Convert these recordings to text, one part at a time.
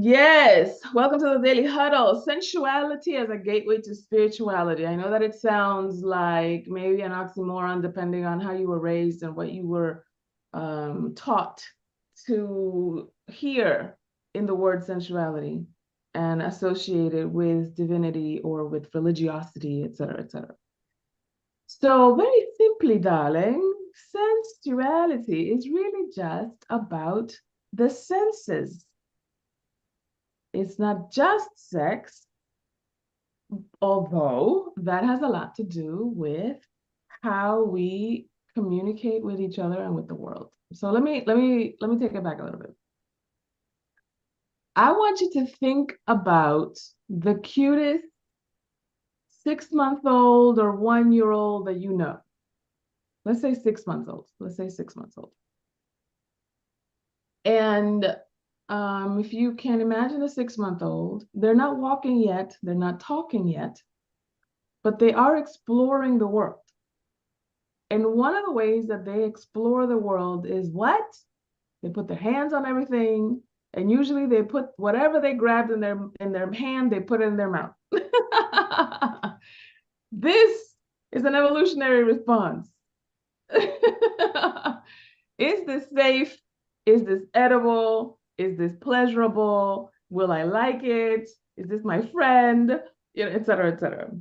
Yes, welcome to the Daily Huddle. Sensuality as a gateway to spirituality. I know that it sounds like maybe an oxymoron depending on how you were raised and what you were taught to hear in the word sensuality and associated with divinity or with religiosity, etc., etc. So very simply, darling, sensuality is really just about the senses. It's not just sex, although that has a lot to do with how we communicate with each other and with the world. So let me take it back a little bit. I want you to think about the cutest 6-month-old or 1-year-old that you know. Let's say 6 months old. Let's say 6 months old. And if you can imagine a 6-month-old, they're not walking yet, they're not talking yet, but they are exploring the world. And one of the ways that they explore the world is what? They put their hands on everything, and usually they put whatever they grabbed in their hand, they put it in their mouth. This is an evolutionary response. Is this safe? Is this edible? Is this pleasurable? Will I like it? Is this my friend? You know, et cetera, et cetera.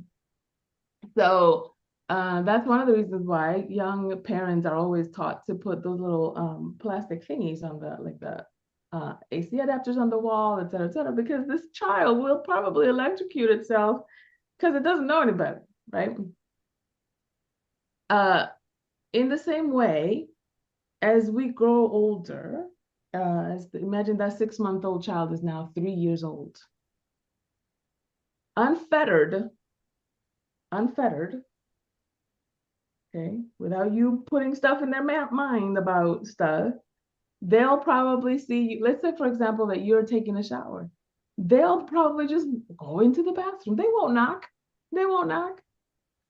So that's one of the reasons why young parents are always taught to put those little plastic thingies on the AC adapters on the wall, et cetera, because this child will probably electrocute itself because it doesn't know any better, right? In the same way, as we grow older, imagine that 6-month-old child is now 3 years old. Unfettered, okay, without you putting stuff in their mind about stuff, they'll probably see you. Let's say, for example, that you're taking a shower. They'll probably just go into the bathroom. They won't knock. They won't knock.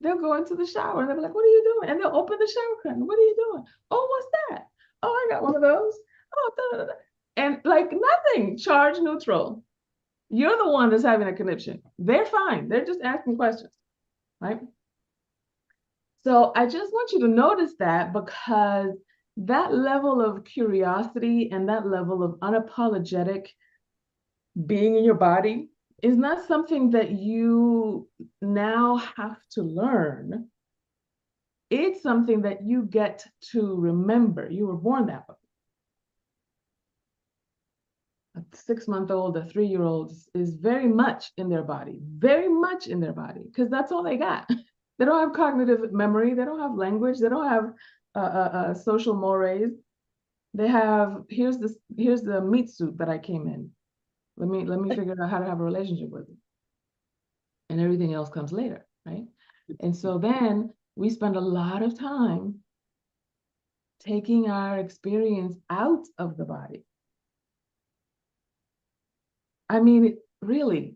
They'll go into the shower and they'll be like, what are you doing? And they'll open the shower curtain. What are you doing? Oh, what's that? Oh, I got one of those. Oh, da, da, da. And like nothing, charge neutral. You're the one that's having a conniption. They're fine. They're just asking questions, right? So I just want you to notice that, because that level of curiosity and that level of unapologetic being in your body is not something that you now have to learn. It's something that you get to remember. You were born that way. A 6-month-old, a 3-year-old is very much in their body, because that's all they got. They don't have cognitive memory. They don't have language. They don't have social mores. They have, here's the meat suit that I came in. Let me figure out how to have a relationship with it. And everything else comes later, right? And so then we spend a lot of time taking our experience out of the body. I mean, really,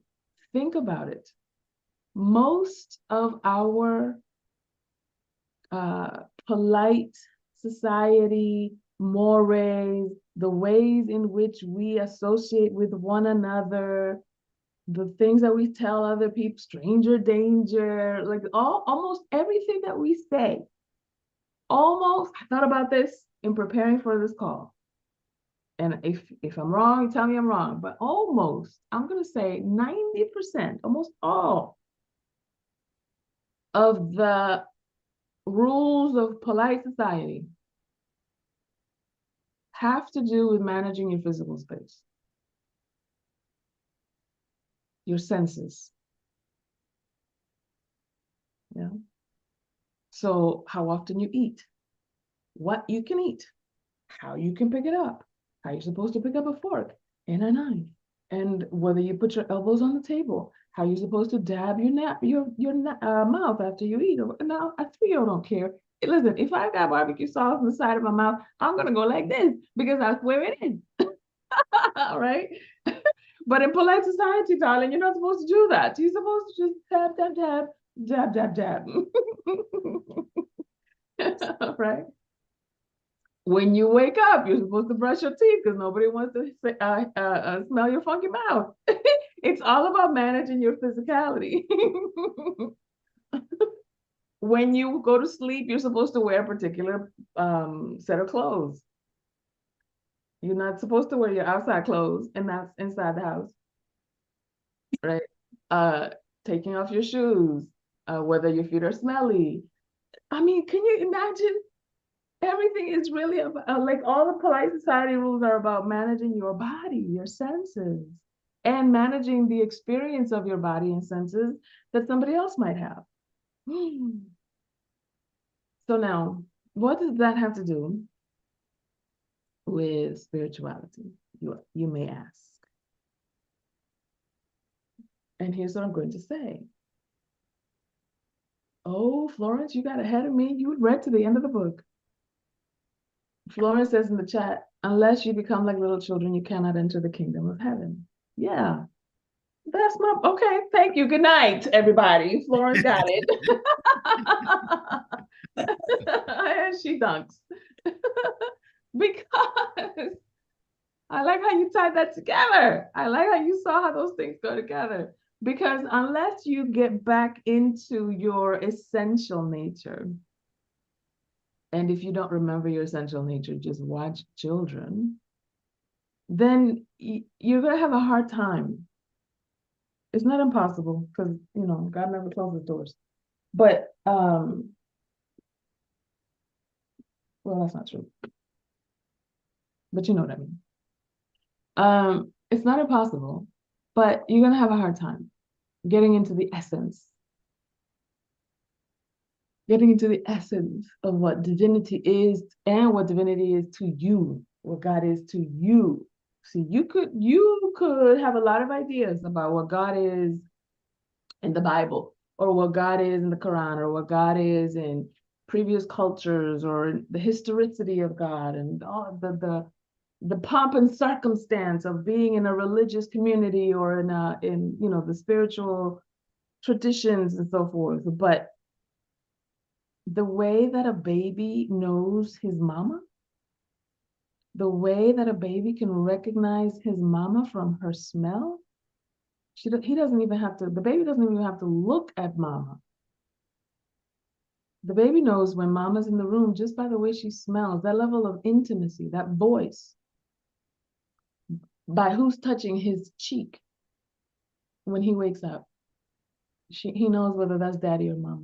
think about it. Most of our polite society, mores, the ways in which we associate with one another, the things that we tell other people, stranger danger, like almost everything that we say. Almost, I thought about this in preparing for this call. And if I'm wrong, tell me I'm wrong, but almost, I'm gonna say 90%, almost all of the rules of polite society have to do with managing your physical space, your senses. Yeah. So how often you eat, what you can eat, how you can pick it up, how you're supposed to pick up a fork and a knife, and whether you put your elbows on the table, how you're supposed to dab your mouth after you eat. Now, a 3-year-old don't care. Listen, if I got barbecue sauce on the side of my mouth, I'm gonna go like this because that's where it is. All right. But in polite society, darling, you're not supposed to do that. You're supposed to just dab, dab, dab, dab, dab, dab. Right? When you wake up, you're supposed to brush your teeth because nobody wants to smell your funky mouth. It's all about managing your physicality. When you go to sleep, you're supposed to wear a particular set of clothes. You're not supposed to wear your outside clothes, and that's inside the house, right? Uh, Taking off your shoes, whether your feet are smelly. I mean, can you imagine? Everything is really about, like all the polite society rules are about managing your body, your senses, and managing the experience of your body and senses that somebody else might have. So now, what does that have to do with spirituality? You may ask. And here's what I'm going to say. Oh, Florence, you got ahead of me. You read to the end of the book. Florence says in the chat, unless you become like little children, you cannot enter the kingdom of heaven. Yeah, that's my, okay, thank you. Good night, everybody. Florence got it. And she dunks. Because I like how you tied that together. I like how you saw how those things go together. Because unless you get back into your essential nature, and if you don't remember your essential nature, just watch children, then you're going to have a hard time. It's not impossible because, you know, God never closes doors. But, well, that's not true. But you know what I mean. It's not impossible, but you're going to have a hard time getting into the essence of what divinity is and what divinity is to you, what God is to you. See, you could have a lot of ideas about what God is in the Bible, or what God is in the Quran, or what God is in previous cultures, or the historicity of God, and all the pomp and circumstance of being in a religious community, or in you know the spiritual traditions and so forth. But the way that a baby knows his mama, the way that a baby can recognize his mama from her smell, he doesn't even have to, the baby doesn't even have to look at mama. The baby knows when mama's in the room just by the way she smells, that level of intimacy, that voice, by who's touching his cheek when he wakes up. He knows whether that's daddy or mama.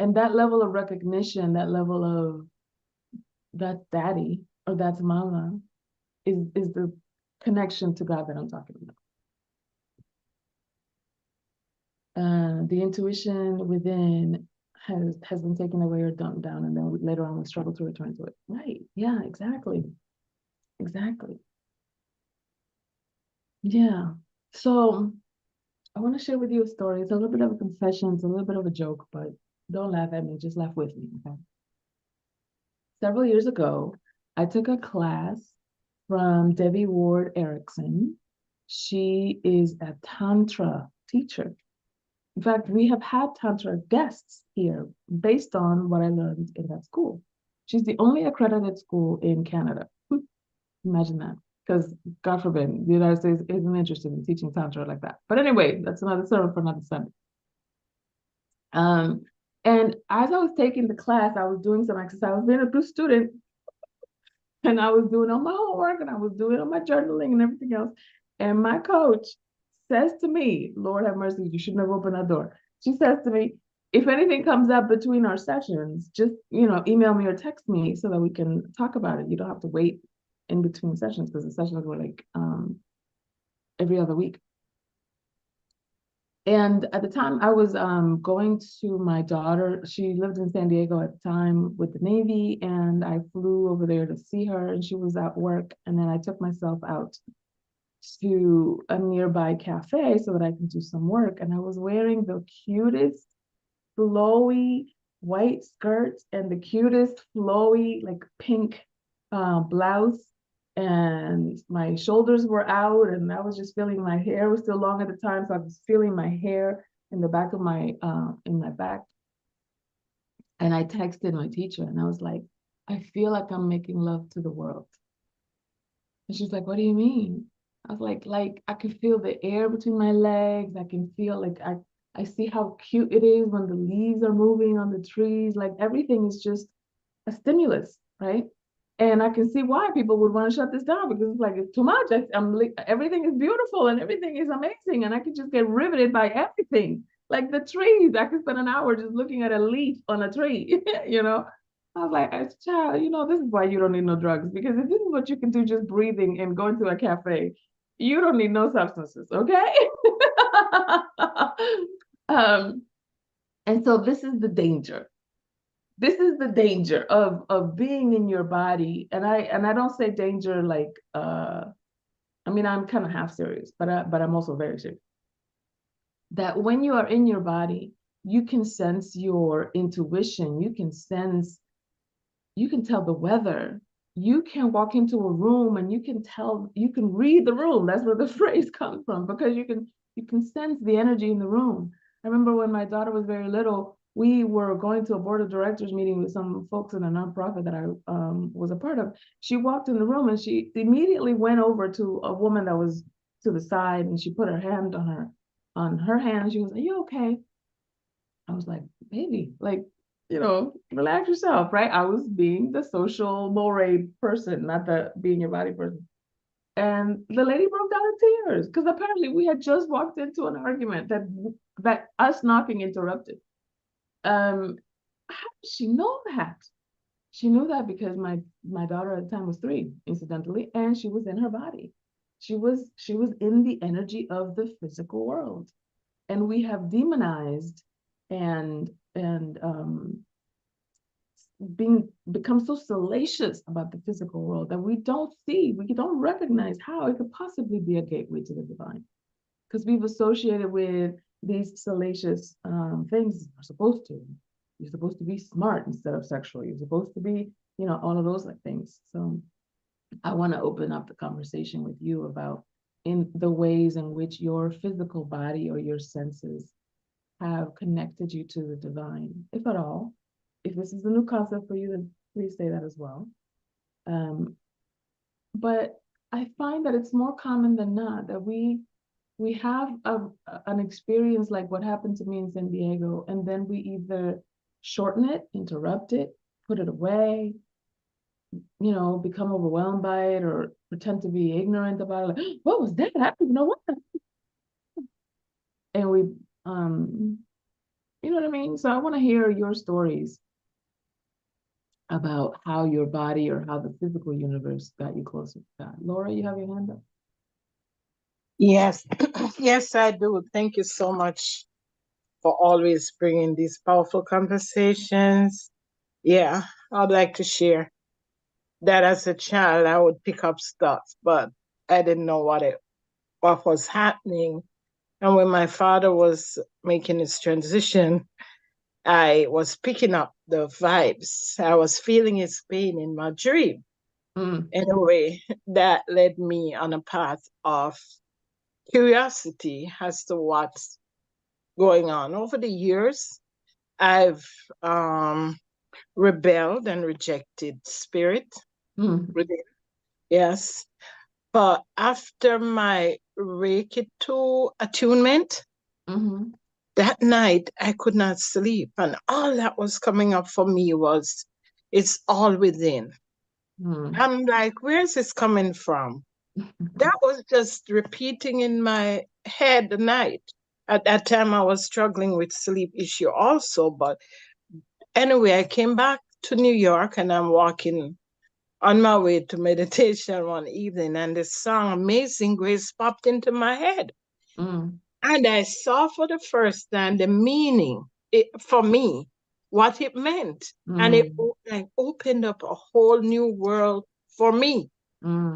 And that level of recognition, that level of that's daddy or that's mama is the connection to God that I'm talking about. The intuition within has been taken away or dumped down, and then later on we struggle to return to it. Right? Yeah, exactly. Yeah. So I want to share with you a story. It's a little bit of a confession. It's a little bit of a joke, but don't laugh at me. Just laugh with me. Okay. Several years ago, I took a class from Debbie Ward Erickson. She is a Tantra teacher. In fact, we have had Tantra guests here based on what I learned in that school. She's the only accredited school in Canada. Imagine that. Because God forbid, the United States isn't interested in teaching Tantra like that. But anyway, that's another sermon for another Sunday. And as I was taking the class, I was doing some exercise. I was being a good student, and I was doing all my homework, and I was doing all my journaling and everything else. And my coach says to me, Lord have mercy, you shouldn't have opened that door. She says to me, if anything comes up between our sessions, just, you know, email me or text me so that we can talk about it. You don't have to wait in between sessions, because the sessions were like every other week. And at the time I was going to my daughter, she lived in San Diego at the time with the Navy, and I flew over there to see her, and she was at work. And then I took myself out to a nearby cafe so that I can do some work. And I was wearing the cutest flowy white skirt and the cutest flowy like pink blouse, and my shoulders were out, and I was just feeling, my hair was still long at the time, so I was feeling my hair in the back of my in my back. And I texted my teacher, and I was like, I feel like I'm making love to the world. And she's like, what do you mean? I was like I can feel the air between my legs. I can feel like I see how cute it is when the leaves are moving on the trees. Like everything is just a stimulus, right? And I can see why people would want to shut this down because it's like it's too much. Everything is beautiful and everything is amazing, and I could just get riveted by everything. Like the trees, I could spend an hour just looking at a leaf on a tree, you know. I was like, as a child, this is why you don't need no drugs because if this is what you can do just breathing and going to a cafe, you don't need no substances, okay? um, and so this is the danger. This is the danger of being in your body, and I don't say danger like I mean I'm kind of half serious, but I'm also very serious. That when you are in your body, you can sense your intuition. You can tell the weather. You can walk into a room and you can read the room. That's where the phrase comes from because you can sense the energy in the room. I remember when my daughter was very little, we were going to a board of directors meeting with some folks in a nonprofit that I was a part of. She walked in the room and she immediately went over to a woman that was to the side and she put her hand on her hand. She was, "Are you okay?" I was like, baby, like, relax yourself, right? I was being the social more person, not the being your body person. And the lady broke down in tears because apparently we had just walked into an argument that us knocking interrupted. How did she know that? She knew that because my daughter at the time was 3, incidentally, and she was in her body. She was in the energy of the physical world, and we have demonized and become so salacious about the physical world that we don't recognize how it could possibly be a gateway to the divine, because we've associated with these salacious things. You're supposed to be smart instead of sexual. You're supposed to be, all of those like things. So I want to open up the conversation with you about in the ways in which your physical body or your senses have connected you to the divine, if at all. If this is a new concept for you, then please say that as well. Um, but I find that it's more common than not that we have an experience like what happened to me in San Diego, and then we either shorten it, interrupt it, put it away, become overwhelmed by it, or pretend to be ignorant about it. Like, what was that? I don't even know what. And we, you know what I mean? So I want to hear your stories about how your body or how the physical universe got you closer to God. Laura, you have your hand up. Yes, yes, I do. Thank you so much for always bringing these powerful conversations. Yeah, I'd like to share that as a child, I would pick up stuff, but I didn't know what was happening. And when my father was making his transition, I was picking up the vibes. I was feeling his pain in my dream. Mm, In a way, that led me on a path of curiosity as to what's going on. Over the years, I've rebelled and rejected spirit mm, within. Yes. But after my Reiki 2 attunement, mm-hmm, that night I could not sleep. And all that was coming up for me was, it's all within. mm, I'm like, where's this coming from? That was just repeating in my head the night. At that time, I was struggling with sleep issue also. But anyway, I came back to New York and I'm walking on my way to meditation one evening, and the song Amazing Grace popped into my head. mm, And I saw for the first time the meaning for me, what it meant. And it mm, like opened up a whole new world for me.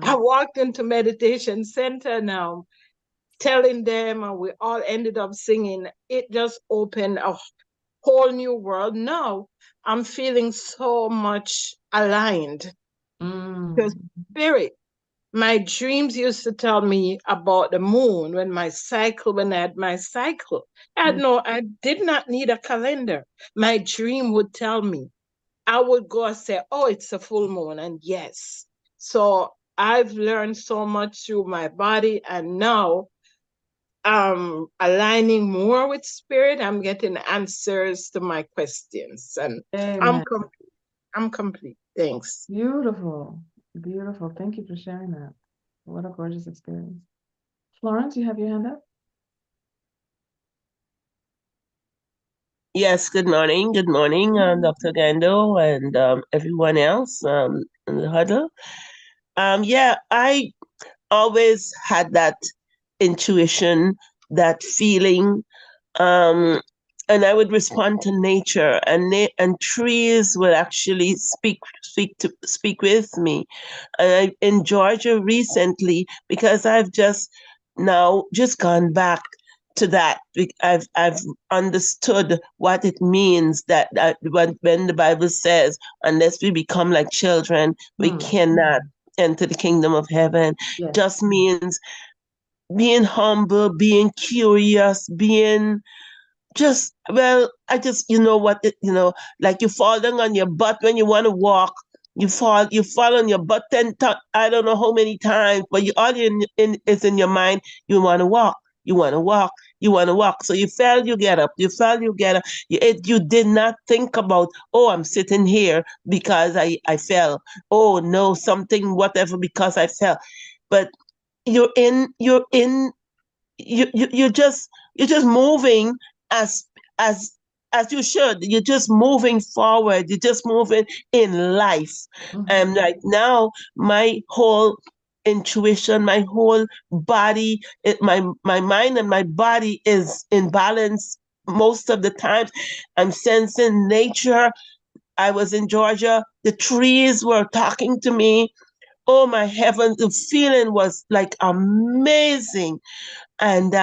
I mm, walked into meditation center now, telling them, and we all ended up singing. It just opened a whole new world. Now I'm feeling so much aligned to mm, spirit. My dreams used to tell me about the moon when I had my cycle. mm, I did not need a calendar. My dream would tell me. I would go and say, oh, it's a full moon. And yes. So I've learned so much through my body. And now aligning more with spirit. I'm getting answers to my questions. And I'm Amen. complete. I'm complete. Thanks. Beautiful. Beautiful. Thank you for sharing that. What a gorgeous experience. Florence, you have your hand up? Yes, good morning. Good morning, Dr. Gando and everyone else in the huddle. Yeah, I always had that intuition, that feeling, um, and I would respond to nature, and and trees would actually speak with me. And I in Georgia recently because I've just gone back to that. I've understood what it means that when the Bible says, unless we become like children, we Hmm. cannot enter the kingdom of heaven. Yes. Just means being humble, being curious, being just I just like you fall down on your butt when you want to walk. You fall on your butt I don't know how many times, but you all in is in your mind. You want to walk. You want to walk. You want to walk. So you fell, you get up. You fell, you get up. You did not think about, oh, I'm sitting here because I fell. Oh no, something whatever because I fell. But you're in you're just moving as as as you should. You're just moving forward. You're just moving in life. Mm-hmm. And right now, my whole intuition, my whole body, my mind and my body is in balance most of the time. I'm sensing nature. I was in Georgia. The trees were talking to me. Oh my heavens, the feeling was like amazing. And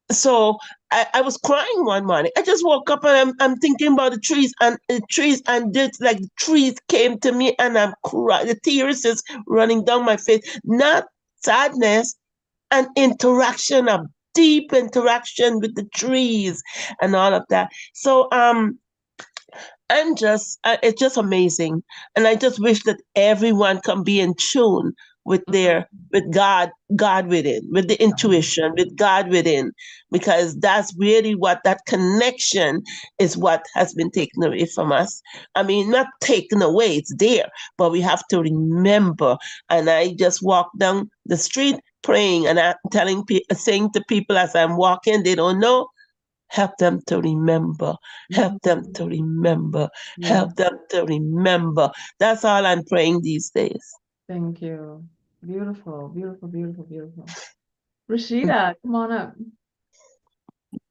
so I was crying one morning. I just woke up and I'm thinking about the trees, and just like the trees came to me and I'm crying. The tears is running down my face. Not sadness, an interaction, a deep interaction with the trees and all of that. So it's just amazing. And I just wish that everyone can be in tune with with God within, with the intuition, with God within, because that's really what that connection is what has been taken away from us. I mean, not taken away, it's there, but we have to remember. And I just walk down the street praying and saying to people as I'm walking, they don't know, help them to remember, help them Mm-hmm. to remember, Yeah. help them to remember. That's all I'm praying these days. Thank you. Beautiful, beautiful, beautiful, beautiful. Rashida, come on up.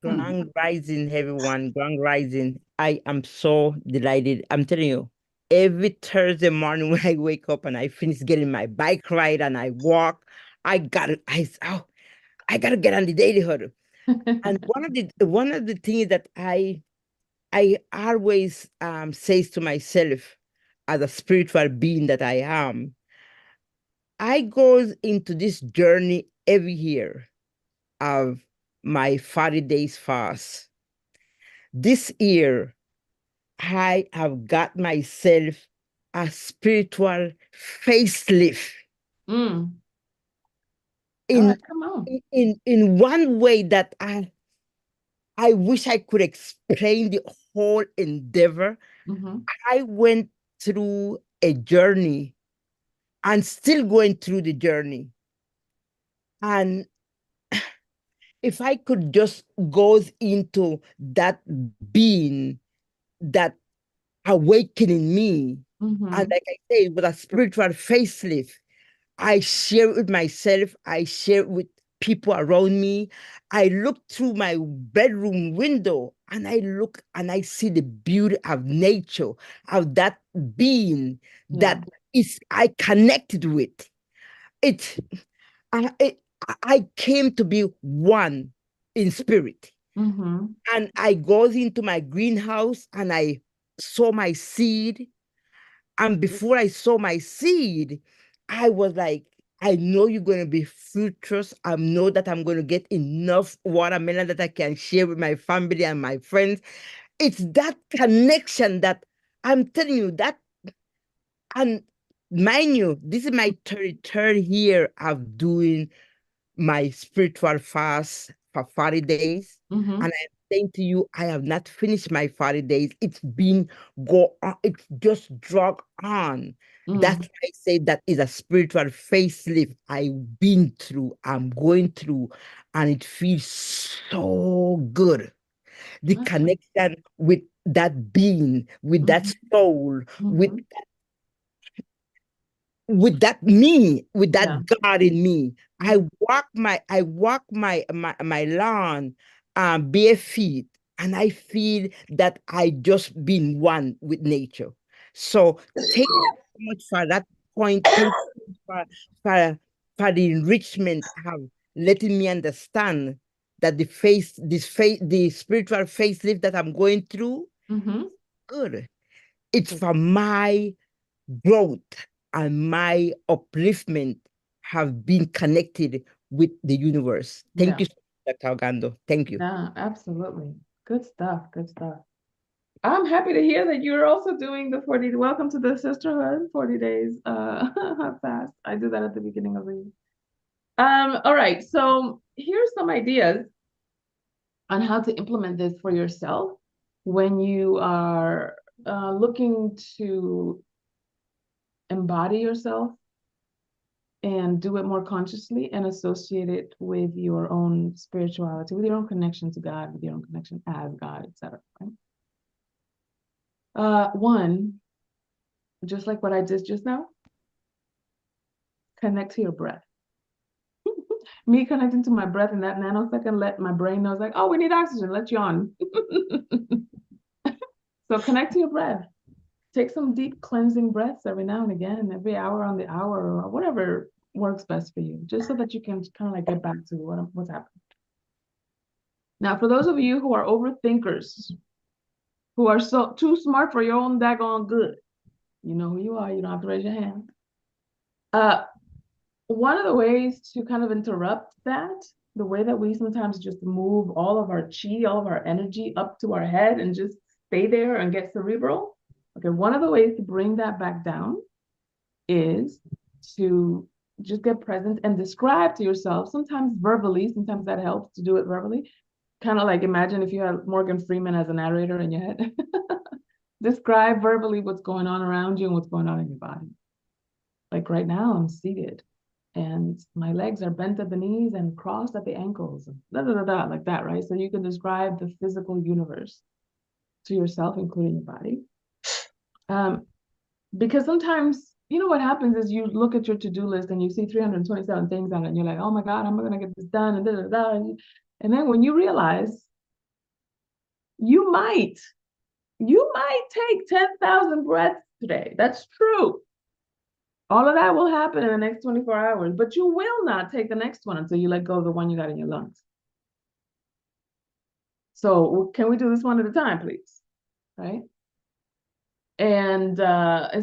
Grand rising, everyone. Grand rising. I am so delighted. I'm telling you, every Thursday morning when I wake up and I finish getting my bike ride and I walk, I gotta get on the daily huddle. And one of the things that I always says to myself as a spiritual being that I am, I goes into this journey every year of my 40 days fast. This year, I have got myself a spiritual facelift Mm. All in right, come on. in one way that I wish I could explain the whole endeavor. Mm-hmm. I went through a journey and still going through the journey. And if I could just go into that being, that awakening me, and Mm-hmm. like I say, with a spiritual facelift, I share it with myself. I share it with people around me. I look through my bedroom window and I look and I see the beauty of nature, of that being Yeah. that is I connected with. It, it I came to be one in spirit. Mm-hmm. And I goes into my greenhouse and I sow my seed. And before I saw my seed, I was like, I know you're going to be fruitless. I know that I'm going to get enough watermelon that I can share with my family and my friends. It's that connection that I'm telling you that, and mind you, this is my 33rd year of doing my spiritual fast for 40 days. Mm-hmm. And I'm saying to you, I have not finished my 40 days. It's been go on, it's just drug on. That's why I say that is a spiritual facelift I've been through, I'm going through, and it feels so good. The That's connection with that being, with that soul, with mm-hmm. that me, with that Yeah. God in me. Mm-hmm. I walk my lawn bare feet, and I feel that I just been one with nature. So thank you so much for that point. Thank you for for the enrichment of letting me understand that the spiritual facelift that I'm going through, Mm-hmm. good. It's for my growth and my upliftment have been connected with the universe. Thank Yeah. you, Dr. Ogando. Thank you. Yeah, absolutely. Good stuff. Good stuff. I'm happy to hear that you're also doing the 40. Welcome to the sisterhood, 40 days fast. I do that at the beginning of the year. All right. So here's some ideas on how to implement this for yourself when you are looking to embody yourself and do it more consciously and associate it with your own spirituality, with your own connection to God, with your own connection as God, etc. Right? One, just like what I did just now, connect to your breath. Me connecting to my breath in that nanosecond let my brain know, like, oh, we need oxygen, let's yawn. So connect to your breath. Take some deep cleansing breaths every now and again, every hour on the hour, or whatever works best for you, just so that you can kind of like get back to what's happening. Now, for those of you who are overthinkers, who are so too smart for your own daggone good, you know who you are, you don't have to raise your hand. One of the ways to kind of interrupt that, the way that we sometimes just move all of our chi, all of our energy up to our head and just stay there and get cerebral. Okay, one of the ways to bring that back down is to just get present and describe to yourself, sometimes verbally, sometimes that helps to do it verbally. Kind of like imagine if you had Morgan Freeman as a narrator in your head. Describe verbally what's going on around you and what's going on in your body. Like right now, I'm seated and my legs are bent at the knees and crossed at the ankles, like that, right? So you can describe the physical universe to yourself, including your body. Because sometimes, you know what happens is you look at your to-do list and you see 327 things on it and you're like, oh my God, I'm gonna get this done, and da, da, da. And then when you realize you might take 10,000 breaths today. That's true. All of that will happen in the next 24 hours, but you will not take the next one until you let go of the one you got in your lungs. So can we do this one at a time, please? Right? And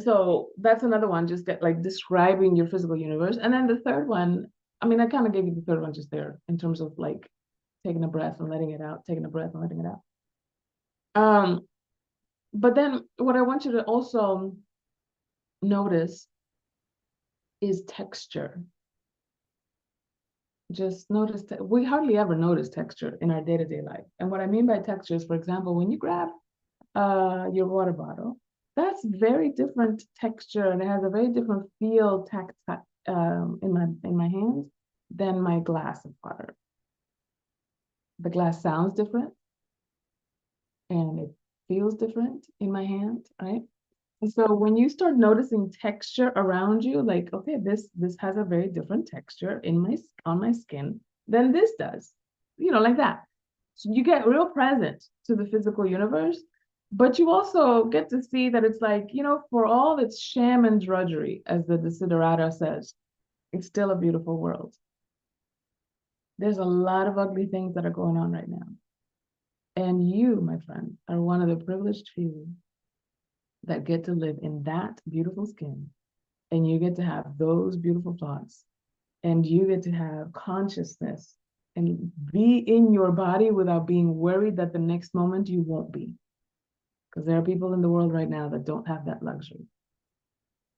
so that's another one, just get like describing your physical universe. And then the third one, I mean, I kind of gave you the third one just there in terms of like taking a breath and letting it out, taking a breath and letting it out. But then what I want you to also notice is texture. Just notice that we hardly ever notice texture in our day-to-day life. And what I mean by texture is, for example, when you grab your water bottle, that's very different texture and it has a very different feel in my hands than my glass of water. The glass sounds different and it feels different in my hand, right? And so when you start noticing texture around you, like, okay, this has a very different texture on my skin than this does, like that. So you get real present to the physical universe, but you also get to see that it's like, for all its sham and drudgery, as the Desiderata says, it's still a beautiful world. There's a lot of ugly things that are going on right now. And you, my friend, are one of the privileged few that get to live in that beautiful skin, and you get to have those beautiful thoughts, and you get to have consciousness and be in your body without being worried that the next moment you won't be. because there are people in the world right now that don't have that luxury.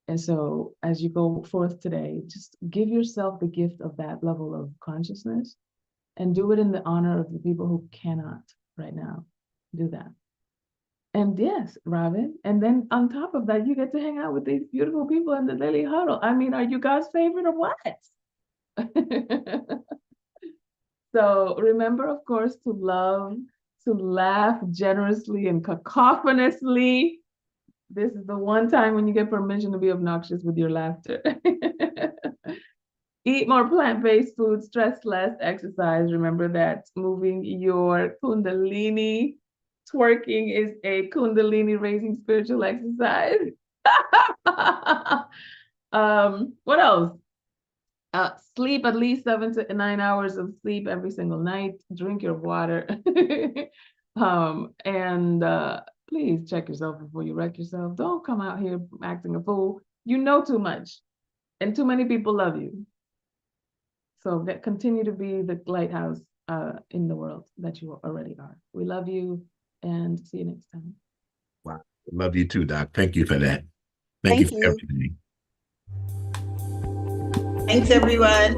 And so as you go forth today, just give yourself the gift of that level of consciousness and do it in the honor of the people who cannot right now do that. And yes, Robin, and then on top of that, you get to hang out with these beautiful people in the daily huddle. I mean, are you God's favorite or what? So remember, of course, to love, to laugh generously and cacophonously. This is the one time when you get permission to be obnoxious with your laughter. Eat more plant-based food, stress less, exercise. Remember that moving your kundalini, twerking is a kundalini raising spiritual exercise. What else? Sleep at least 7 to 9 hours of sleep every single night. Drink your water. And please check yourself before you wreck yourself. Don't come out here acting a fool. You know too much, and too many people love you. So that continue to be the lighthouse in the world that you already are. We love you, and see you next time. Wow. Love you too, Doc. Thank you for that. Thank Thank you for you. everything. Thanks, everyone.